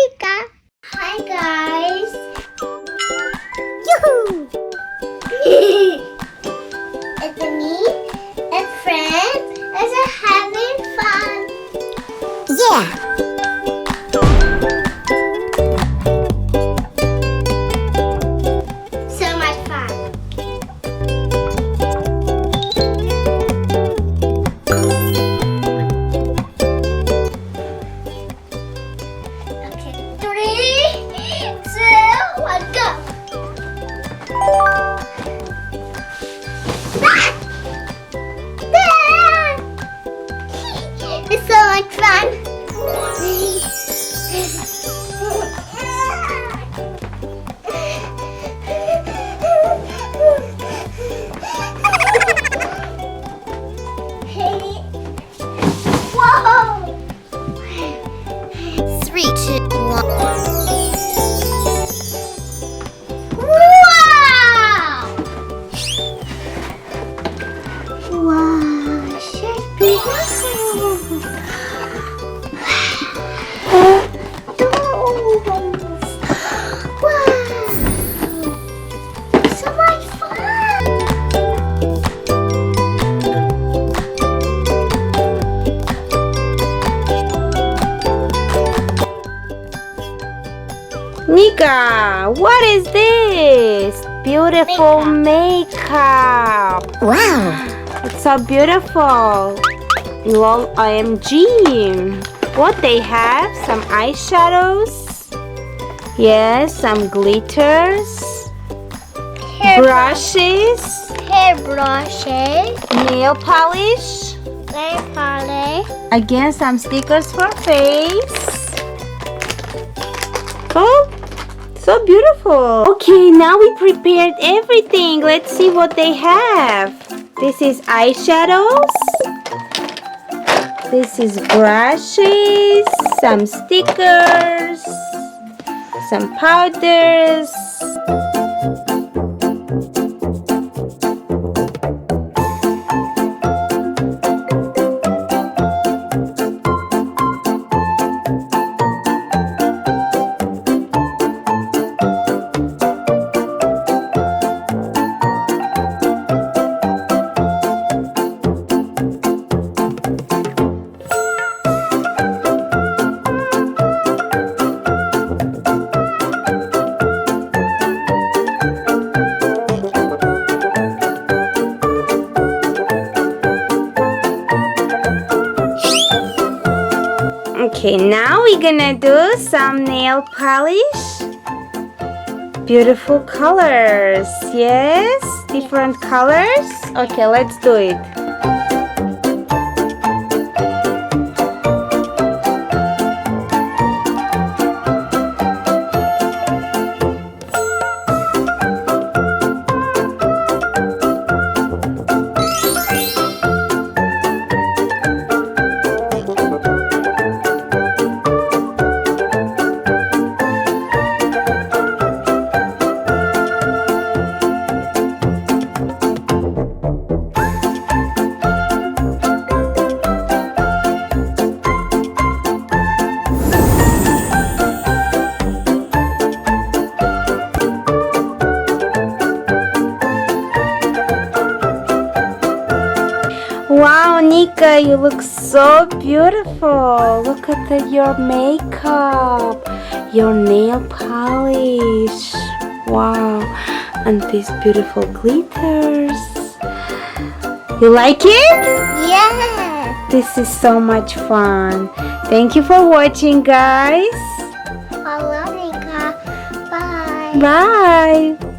Nika. Hi guys. Yoo-hoo! It's me and friends is having fun. Yeah. So much fun. Okay, 3, 2, 1, go. It's so much fun. Whoa! 3, 2, 1. Wow! Wow, she's beautiful. Wow, so much fun. Nika, what is this? Beautiful makeup. Wow. It's so beautiful. L.O.L, O.M.G. What they have? Some eyeshadows. Yes, some glitters. Brushes. Hair brushes. Nail polish. Nail polish. Again, some stickers for face. Oh, so beautiful. Okay, now we prepared everything. Let's see what they have. This is eyeshadows. This is brushes, some stickers, some powders. Okay, now we're gonna do some nail polish. Beautiful colors. Yes, different colors. Okay, let's do it. Wow, Nika, you look so beautiful. Look at your makeup, your nail polish. Wow, and these beautiful glitters. You like it? Yeah. This is so much fun. Thank you for watching, guys. Hello, Nika. Bye. Bye.